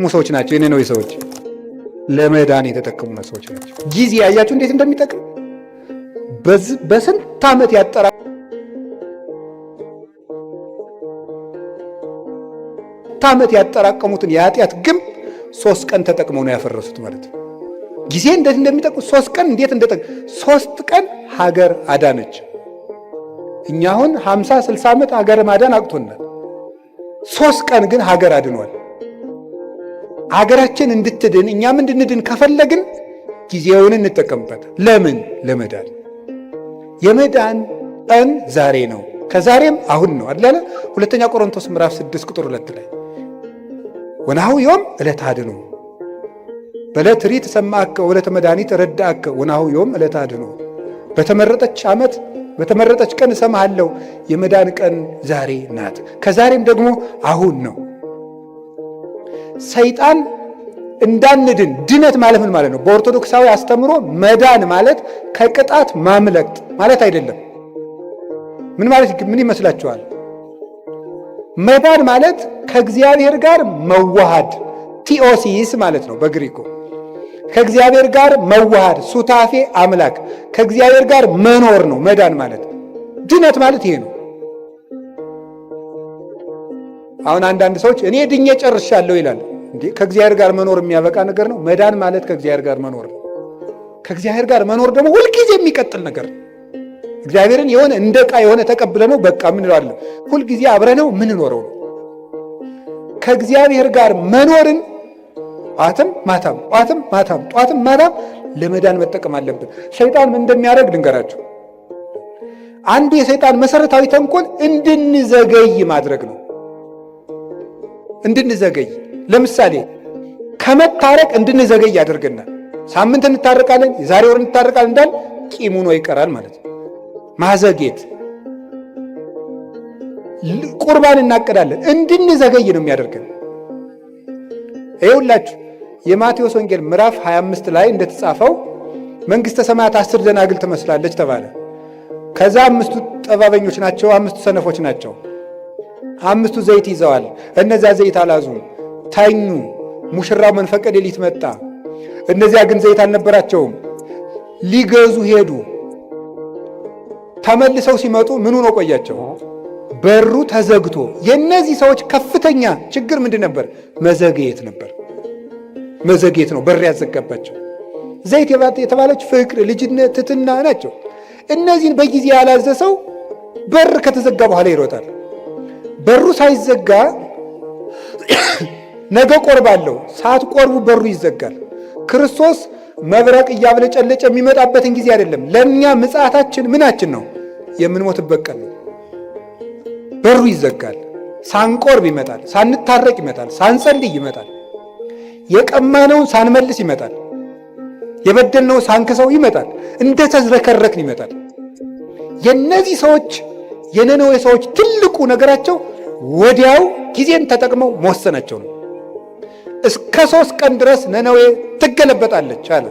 ሰዎች ናቸው። የነነዌ ሰዎች ለመዳን የተጠቀሙ ሰዎች ናቸው። ጊዜ ያያችሁ እንዴት እንደሚጠቅም በስንት ዓመት ያጠራቀሙትን የኃጢአት ግንብ 3 ቀን ተጠቅመው ነው ያፈረሱት ማለት ነው። ጊዜ እንዴት እንደሚጠቅም 3 ቀን እንዴት እንደጠቅም 3 ቀን ሀገር አዳነች። እኛ አሁን 50-60 ዓመት ሀገር ማዳን አቅቶናል። 3 ቀን ግን ሀገር አድኗል። ሀገራችን እንድትድን እኛም እንድንድን ከፈለግን ጊዜውን እንጠቀምበት። ለምን? ለመዳን። የመዳን ቀን ዛሬ ነው፣ ከዛሬም አሁን ነው አይደል? ሁለተኛ ቆሮንቶስ ምዕራፍ 6 ቁጥር 2 ላይ ወናሁ ዮም ዕለተ አድኖ በዕለተ ሪት ሰማዕከ ወዕለተ መድኃኒት ረዳእከ ወናሁ ዮም ዕለተ አድኖ። በተመረጠች ዓመት በተመረጠች ቀን እሰማሃለሁ። የመዳን ቀን ዛሬ ናት፣ ከዛሬም ደግሞ አሁን ነው። ሰይጣን እንዳንድን ድነት ማለት ምን ማለት ነው? በኦርቶዶክሳዊ አስተምሮ መዳን ማለት ከቅጣት ማምለጥ ማለት አይደለም። ምን ይመስላችኋል? መዳን ማለት ከእግዚአብሔር ጋር መዋሃድ ቲኦሲስ ማለት ነው በግሪኩ። ከእግዚአብሔር ጋር መዋሃድ ሱታፌ አምላክ፣ ከእግዚአብሔር ጋር መኖር ነው መዳን ማለት። ድነት ማለት ይሄ ነው። አሁን አንዳንድ ሰዎች እኔ ድኜ ጨርሻለሁ ይላል። እንዴ ከእግዚአብሔር ጋር መኖር የሚያበቃ ነገር ነው? መዳን ማለት ከእግዚአብሔር ጋር መኖር ነው። ከእግዚአብሔር ጋር መኖር ደግሞ ሁልጊዜ የሚቀጥል ነገር ነው። እግዚአብሔርን የሆነ እንደ ዕቃ የሆነ ተቀብለ ነው በቃ ምን ይላል? ሁልጊዜ አብረነው ምን ኖረው ነው። ከእግዚአብሔር ጋር መኖርን ጧትም ማታም ጧትም ማታም ለመዳን መጠቀም አለብን። ሰይጣን ምን እንደሚያደርግ ልንገራችሁ። አንዱ የሰይጣን መሰረታዊ ተንኮል እንድንዘገይ ማድረግ ነው። እንድንዘገይ ለምሳሌ ከመታረቅ እንድንዘገይ ያደርገናል። ሳምንት እንታረቃለን፣ የዛሬ ወር እንታረቃለን እንዳል ቂም ሆኖ ይቀራል ማለት ነው። ማዘጌት። ቁርባን እናቀዳለን፣ እንድንዘገይ ነው የሚያደርገን። ይኸውላችሁ የማቴዎስ ወንጌል ምዕራፍ 25 ላይ እንደተጻፈው መንግሥተ ሰማያት 10 ደናግል ትመስላለች ተባለ። ከዛ 5ቱ ጠባበኞች ናቸው፣ 5ቱ ሰነፎች ናቸው። 5ቱ ዘይት ይዘዋል፣ እነዚያ ዘይት አላዙም፣ ተኙ። ሙሽራው መንፈቀ ሌሊት መጣ፣ እነዚያ ግን ዘይት አልነበራቸውም። ሊገዙ ሄዱ። ተመልሰው ሲመጡ ምን ሆኖ ቆያቸው? በሩ ተዘግቶ። የእነዚህ ሰዎች ከፍተኛ ችግር ምንድን ነበር? መዘግየት ነበር። መዘግየት ነው በር ያዘጋባቸው። ዘይት የተባለች ፍቅር፣ ልጅነት፣ ትሕትና ናቸው። እነዚህን በጊዜ ያላዘሰው በር ከተዘጋ በኋላ ይሮጣል። በሩ ሳይዘጋ ነገ ቆርባለሁ፣ ሳትቆርቡ በሩ ይዘጋል። ክርስቶስ መብረቅ እያብለጨለጨ የሚመጣበትን ጊዜ አይደለም። ለእኛ ምጽአታችን ምናችን ነው? የምንሞትበት ቀን ነው። በሩ ይዘጋል። ሳንቆርብ ይመጣል፣ ሳንታረቅ ይመጣል፣ ሳንጸልይ ይመጣል፣ የቀማነውን ሳንመልስ ይመጣል፣ የበደልነውን ሳንክሰው ይመጣል፣ እንደ ተዝረከረክን ይመጣል። የነዚህ ሰዎች የነነዌ ሰዎች ትልቁ ነገራቸው ወዲያው ጊዜን ተጠቅመው መወሰናቸው ነው። እስከ 3 ቀን ድረስ ነነዌ ትገለበጣለች አለ።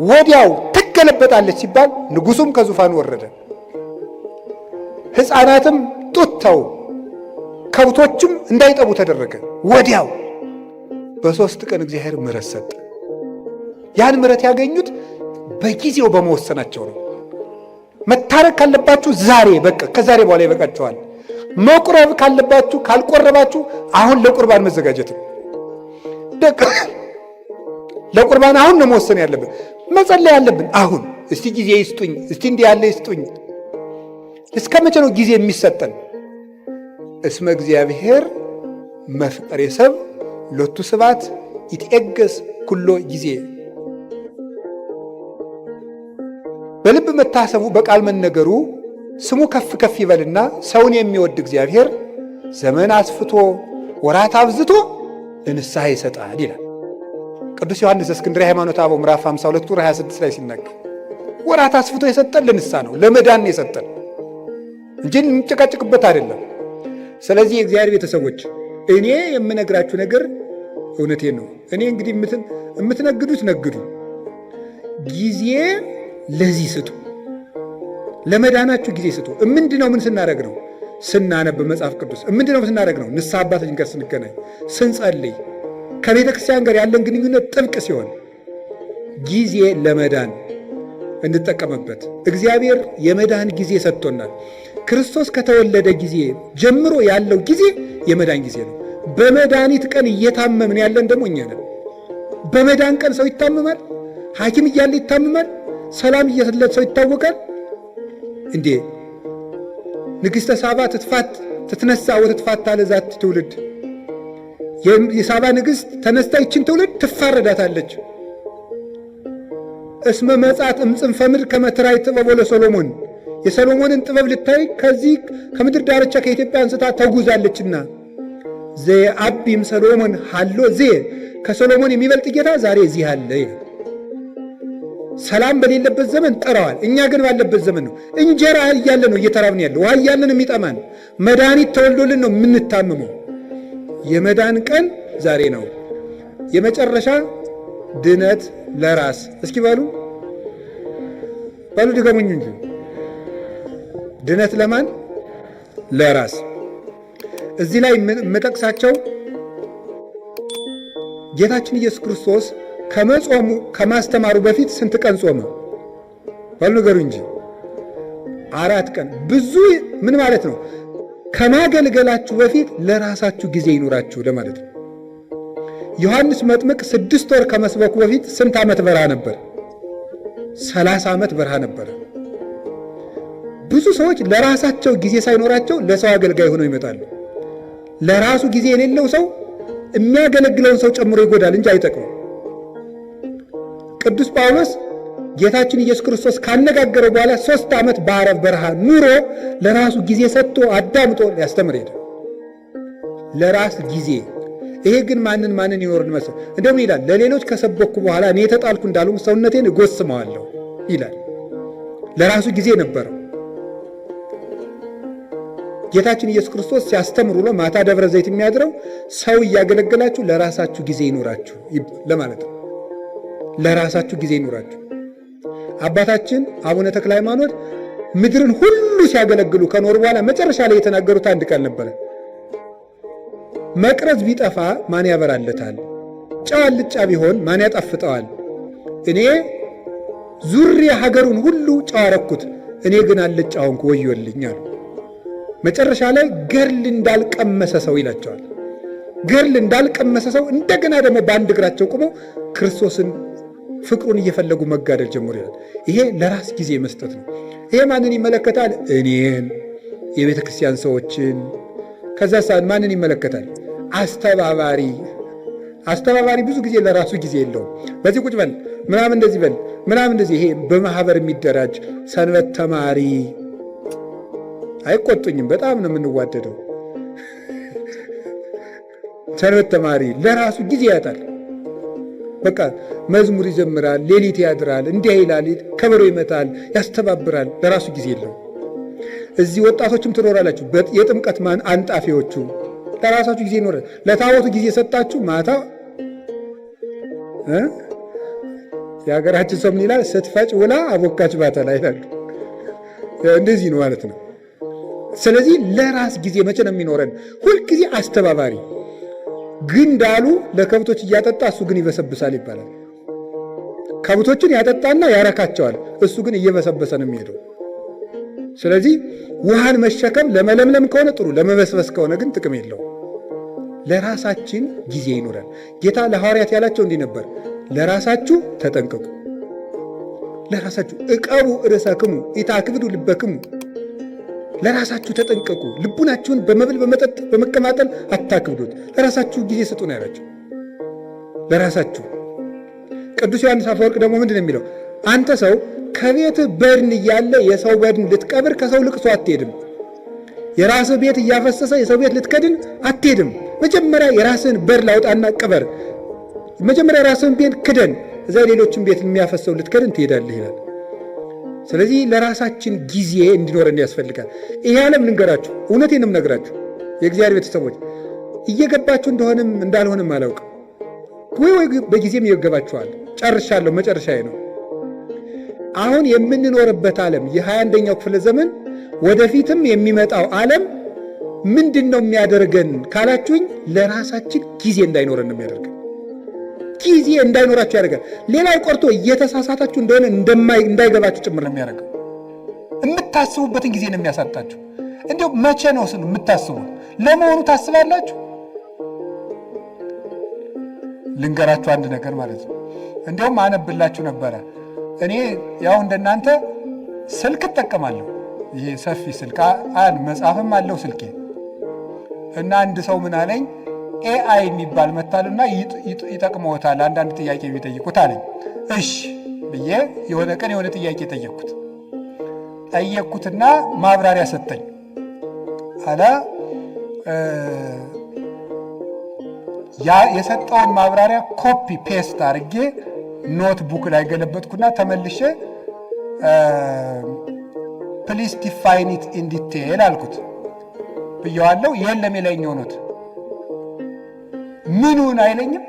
ወዲያው ትገለበጣለች ሲባል ንጉሡም ከዙፋኑ ወረደ፣ ሕፃናትም ጡት ተው፣ ከብቶችም እንዳይጠቡ ተደረገ። ወዲያው በ3 ቀን እግዚአብሔር ምሕረት ሰጠ። ያን ምሕረት ያገኙት በጊዜው በመወሰናቸው ነው። መታረቅ ካለባችሁ ዛሬ በቃ ከዛሬ በኋላ ይበቃችኋል። መቁረብ ካለባችሁ ካልቆረባችሁ አሁን ለቁርባን መዘጋጀት ነው። ለቁርባን አሁን ነው መወሰን ያለብን፣ መጸለይ ያለብን አሁን። እስቲ ጊዜ ይስጡኝ፣ እስቲ እንዲህ ያለ ይስጡኝ። እስከ መቼ ነው ጊዜ የሚሰጠን? እስመ እግዚአብሔር መፍቀሬ ሰብ ሎቱ ስብሐት ይትዔገስ ኩሎ ጊዜ። በልብ መታሰቡ በቃል መነገሩ ስሙ ከፍ ከፍ ይበልና ሰውን የሚወድ እግዚአብሔር ዘመን አስፍቶ ወራት አብዝቶ ለንስሐ ይሰጣል ይላል ቅዱስ ዮሐንስ ዘእስክንድርያ ሃይማኖተ አበው ምዕራፍ 52 ቁጥር 26 ላይ ሲናገር ወራት አስፍቶ የሰጠን ለንስሐ ነው፣ ለመዳን የሰጠን እንጂ እንጨቃጭቅበት አይደለም። ስለዚህ የእግዚአብሔር ቤተሰቦች እኔ የምነግራችሁ ነገር እውነቴን ነው። እኔ እንግዲህ የምትነግዱት ነግዱ፣ ጊዜ ለዚህ ስጡ፣ ለመዳናችሁ ጊዜ ስጡ። ምንድነው? ምን ስናደርግ ነው? ስናነብ መጽሐፍ ቅዱስ። ምንድነው ስናደርግ ነው? ንስሐ አባታችን ጋር ስንገናኝ፣ ስንጸልይ፣ ከቤተ ክርስቲያን ጋር ያለን ግንኙነት ጥብቅ ሲሆን ጊዜ ለመዳን እንጠቀምበት። እግዚአብሔር የመዳን ጊዜ ሰጥቶናል። ክርስቶስ ከተወለደ ጊዜ ጀምሮ ያለው ጊዜ የመዳን ጊዜ ነው። በመድኃኒት ቀን እየታመምን ያለን ደግሞ እኛ ነን። በመዳን ቀን ሰው ይታመማል። ሐኪም እያለ ይታመማል። ሰላም እየሰለት ሰው ይታወቃል እንዴ? ንግሥተ ሳባ ትትነሳ ወትትፋታ ለዛት ትውልድ። የሳባ ንግሥት ተነስታ ይችን ትውልድ ትፋረዳታለች። እስመ መጻት እምጽንፈ ምድር ከመ ትራይ ጥበቦ ለሰሎሞን፣ የሰሎሞንን ጥበብ ልታይ ከዚህ ከምድር ዳርቻ ከኢትዮጵያ አንስታ ተጉዛለችና ዘአቢም ሰሎሞን ሃሎ ከሰሎሞን የሚበልጥ ጌታ ዛሬ እዚህ አለ። ሰላም በሌለበት ዘመን ጠራዋል። እኛ ግን ባለበት ዘመን ነው። እንጀራ እያለ ነው እየተራብን ያለው። ውሃ እያለን የሚጠማን፣ መድኃኒት ተወልዶልን ነው የምንታመመው። የመዳን ቀን ዛሬ ነው። የመጨረሻ ድነት ለራስ እስኪ በሉ ድገሙኝ እንጂ ድነት ለማን? ለራስ። እዚህ ላይ የምጠቅሳቸው ጌታችን ኢየሱስ ክርስቶስ ከመጾሙ ከማስተማሩ በፊት ስንት ቀን ጾመ? በሉ ንገሩ እንጂ 4 ቀን። ብዙ ምን ማለት ነው? ከማገልገላችሁ በፊት ለራሳችሁ ጊዜ ይኑራችሁ ለማለት ነው። ዮሐንስ መጥምቅ 6 ወር ከመስበኩ በፊት ስንት ዓመት በረሃ ነበር? 30 ዓመት በረሃ ነበር። ብዙ ሰዎች ለራሳቸው ጊዜ ሳይኖራቸው ለሰው አገልጋይ ሆነው ይመጣሉ። ለራሱ ጊዜ የሌለው ሰው የሚያገለግለውን ሰው ጨምሮ ይጎዳል እንጂ አይጠቅም። ቅዱስ ጳውሎስ ጌታችን ኢየሱስ ክርስቶስ ካነጋገረው በኋላ 3 ዓመት በአረብ በረሃ ኑሮ ለራሱ ጊዜ ሰጥቶ አዳምጦ ሊያስተምር ሄደ። ለራስ ጊዜ። ይሄ ግን ማንን ይኖርን መሰል? እንደምን ይላል? ለሌሎች ከሰበኩ በኋላ እኔ የተጣልኩ እንዳልሆን ሰውነቴን እጎስመዋለሁ ይላል። ለራሱ ጊዜ ነበረው። ጌታችን ኢየሱስ ክርስቶስ ሲያስተምር ውሎ ማታ ደብረ ዘይት የሚያድረው ሰው እያገለገላችሁ ለራሳችሁ ጊዜ ይኖራችሁ ለማለት ነው። ለራሳችሁ ጊዜ ይኖራችሁ። አባታችን አቡነ ተክለ ሃይማኖት ምድርን ሁሉ ሲያገለግሉ ከኖር በኋላ መጨረሻ ላይ የተናገሩት አንድ ቃል ነበረ። መቅረዝ ቢጠፋ ማን ያበራለታል? ጨው አልጫ ቢሆን ማን ያጣፍጠዋል? እኔ ዙሪያ ሀገሩን ሁሉ ጨው አረኩት፣ እኔ ግን አልጫ ሆንኩ፣ ወዮልኝ አሉ። መጨረሻ ላይ ገርል እንዳልቀመሰ ሰው ይላቸዋል። ገርል እንዳልቀመሰ ሰው እንደገና ደግሞ በአንድ እግራቸው ቆመው ክርስቶስን ፍቅሩን እየፈለጉ መጋደል ጀምሮ ይላል። ይሄ ለራስ ጊዜ መስጠት ነው። ይሄ ማንን ይመለከታል? እኔን፣ የቤተ ክርስቲያን ሰዎችን። ከዛ ሰዓት ማንን ይመለከታል? አስተባባሪ ብዙ ጊዜ ለራሱ ጊዜ የለውም። በዚህ ቁጭ በል ምናምን እንደዚህ በል ምናምን እንደዚህ። ይሄ በማህበር የሚደራጅ ሰንበት ተማሪ አይቆጡኝም፣ በጣም ነው የምንዋደደው። ሰንበት ተማሪ ለራሱ ጊዜ ያጣል። በቃ መዝሙር ይዘምራል፣ ሌሊት ያድራል፣ እንዲህ ይላል፣ ከበሮ ይመታል፣ ያስተባብራል። ለራሱ ጊዜ የለው። እዚህ ወጣቶችም ትኖራላችሁ፣ የጥምቀት አንጣፊዎቹ ለራሳችሁ ጊዜ ይኖራል። ለታቦቱ ጊዜ ሰጣችሁ፣ ማታ የሀገራችን ሰው ምን ይላል? ስትፈጭ ውላ አቦካች ባተላ ይላሉ። እንደዚህ ነው ማለት ነው። ስለዚህ ለራስ ጊዜ መቼ ነው የሚኖረን? ሁልጊዜ አስተባባሪ ግን እንዳሉ ለከብቶች እያጠጣ እሱ ግን ይበሰብሳል ይባላል። ከብቶችን ያጠጣና ያረካቸዋል፣ እሱ ግን እየበሰበሰ ነው የሚሄደው። ስለዚህ ውሃን መሸከም ለመለምለም ከሆነ ጥሩ፣ ለመበስበስ ከሆነ ግን ጥቅም የለው። ለራሳችን ጊዜ ይኖራል። ጌታ ለሐዋርያት ያላቸው እንዲህ ነበር፣ ለራሳችሁ ተጠንቀቁ፣ ለራሳችሁ እቀቡ ርእሰክሙ ኢታክብዱ ልበክሙ፣ ለራሳችሁ ተጠንቀቁ፣ ልቡናችሁን በመብል በመጠጥ በመቀማጠል አታክብዱት፣ ለራሳችሁ ጊዜ ስጡ ነው ያላቸው። ለራሳችሁ። ቅዱስ ዮሐንስ አፈወርቅ ደግሞ ምንድን ነው የሚለው? አንተ ሰው ከቤት በድን እያለ የሰው በድን ልትቀብር ከሰው ልቅሶ አትሄድም። የራስህ ቤት እያፈሰሰ የሰው ቤት ልትከድን አትሄድም። መጀመሪያ የራስህን በድን ላውጣና ቅበር። መጀመሪያ የራስህን ቤት ክደን፣ እዛ ሌሎችን ቤት የሚያፈሰው ልትከድን ትሄዳለህ ይላል። ስለዚህ ለራሳችን ጊዜ እንዲኖረን ያስፈልጋል። ይሄ ዓለም ልንገራችሁ፣ እውነቴንም ነግራችሁ የእግዚአብሔር ቤተሰቦች እየገባችሁ እንደሆንም እንዳልሆንም አላውቅም፣ ወይ በጊዜም ይገባችኋል። ጨርሻለሁ፣ መጨረሻዬ ነው። አሁን የምንኖርበት ዓለም የ21ኛው ክፍለ ዘመን ወደፊትም የሚመጣው ዓለም ምንድን ነው የሚያደርገን ካላችሁኝ፣ ለራሳችን ጊዜ እንዳይኖረን ነው የሚያደርገን። ጊዜ እንዳይኖራችሁ ያደርጋል። ሌላው ቀርቶ እየተሳሳታችሁ እንደሆነ እንዳይገባችሁ ጭምር ነው የሚያደርገው። የምታስቡበትን ጊዜ ነው የሚያሳጣችሁ። እንዲሁ መቼ ነው ስኑ የምታስቡ? ለመሆኑ ታስባላችሁ? ልንገራችሁ አንድ ነገር ማለት ነው። እንዲሁም አነብላችሁ ነበረ። እኔ ያው እንደናንተ ስልክ እጠቀማለሁ። ይሄ ሰፊ ስልክ መጽሐፍም አለው ስልኬ እና አንድ ሰው ምን አለኝ፣ ኤአይ የሚባል መታልና ይጠቅመዎታል አንዳንድ ጥያቄ ቢጠይቁት አለኝ። እሺ ብዬ የሆነ ቀን የሆነ ጥያቄ ጠየቅኩትና ማብራሪያ ሰጠኝ አለ። ያ የሰጠውን ማብራሪያ ኮፒ ፔስት አድርጌ ኖትቡክ ላይ ገለበጥኩና ተመልሼ ፕሊስ ዲፋይን ኢት ኢን ዲቴል አልኩት ብየዋለሁ። የለም የላይኛው ኖት ምኑን አይለኝም።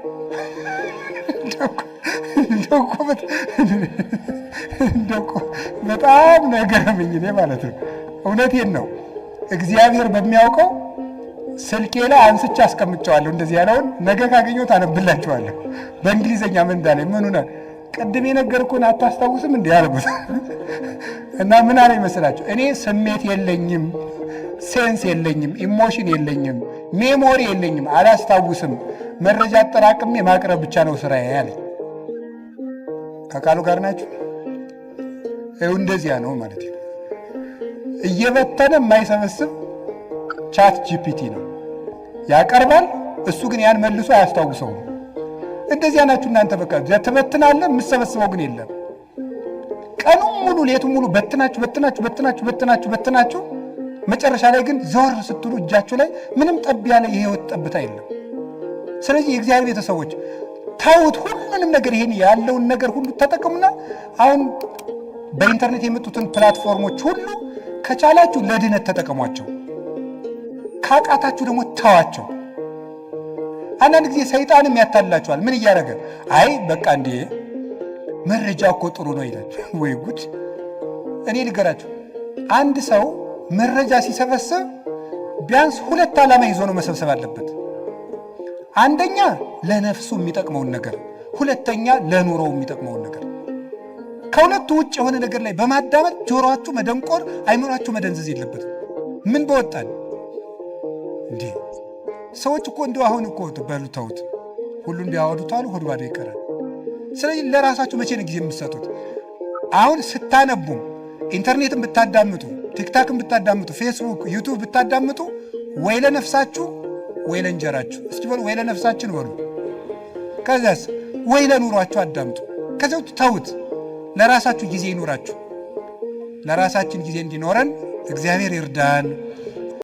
በጣም ነገረምኝ እኔ ማለት ነው። እውነቴን ነው። እግዚአብሔር በሚያውቀው ስልኬ ላይ አንስቼ አስቀምጨዋለሁ። እንደዚህ ያለውን ነገ ካገኘሁት አነብላችኋለሁ። በእንግሊዘኛ ምን እንዳለኝ ምኑን ቅድም የነገርኩህን አታስታውስም እንዴ አልኩት። እና ምን አለ ይመስላችሁ? እኔ ስሜት የለኝም፣ ሴንስ የለኝም፣ ኢሞሽን የለኝም፣ ሜሞሪ የለኝም፣ አላስታውስም። መረጃ አጠራቅሜ ማቅረብ ብቻ ነው ስራዬ ያለኝ። ከቃሉ ጋር ናችሁ? ይኸው እንደዚያ ነው ማለት ነው። እየበተነ የማይሰበስብ ቻት ጂፒቲ ነው ያቀርባል። እሱ ግን ያን መልሶ አያስታውሰውም። እንደዚያ ናችሁ እናንተ። በቃ ትበትናለህ፣ የምትሰበስበው ግን የለም። ቀኑን ሙሉ ሌቱን ሙሉ በትናችሁ መጨረሻ ላይ ግን ዘወር ስትሉ እጃችሁ ላይ ምንም ጠብ ያለ የህይወት ጠብታ የለም። ስለዚህ የእግዚአብሔር ቤተሰቦች ታውት ሁሉንም ነገር ይሄን ያለውን ነገር ሁሉ ተጠቀሙና አሁን በኢንተርኔት የመጡትን ፕላትፎርሞች ሁሉ ከቻላችሁ ለድነት ተጠቀሟቸው፣ ካቃታችሁ ደግሞ ተዋቸው። አንዳንድ ጊዜ ሰይጣንም ያታልላችኋል። ምን እያደረገ አይ በቃ እንዴ መረጃ እኮ ጥሩ ነው ይላል። ወይ ጉድ! እኔ ልገራችሁ፣ አንድ ሰው መረጃ ሲሰበስብ ቢያንስ ሁለት ዓላማ ይዞ ነው መሰብሰብ አለበት። አንደኛ ለነፍሱ የሚጠቅመውን ነገር፣ ሁለተኛ ለኑሮው የሚጠቅመውን ነገር። ከሁለቱ ውጭ የሆነ ነገር ላይ በማዳመጥ ጆሮአችሁ መደንቆር፣ አይምሯችሁ መደንዘዝ የለበትም። ምን በወጣን እንዴ! ሰዎች እኮ እንደው አሁን እኮ በሉ ተውት፣ ሁሉን ቢያወዱት አሉ ሆድ ባዶ ይቀራል። ስለዚህ ለራሳችሁ መቼ ነው ጊዜ የምትሰጡት? አሁን ስታነቡም ኢንተርኔትን ብታዳምጡ፣ ቲክታክን ብታዳምጡ፣ ፌስቡክ፣ ዩቱብ ብታዳምጡ ወይ ለነፍሳችሁ ወይ ለእንጀራችሁ። እስኪ በሉ ወይ ለነፍሳችን በሉ። ከዚያስ ወይ ለኑሯችሁ አዳምጡ። ከዚያው ተውት። ለራሳችሁ ጊዜ ይኑራችሁ። ለራሳችን ጊዜ እንዲኖረን እግዚአብሔር ይርዳን።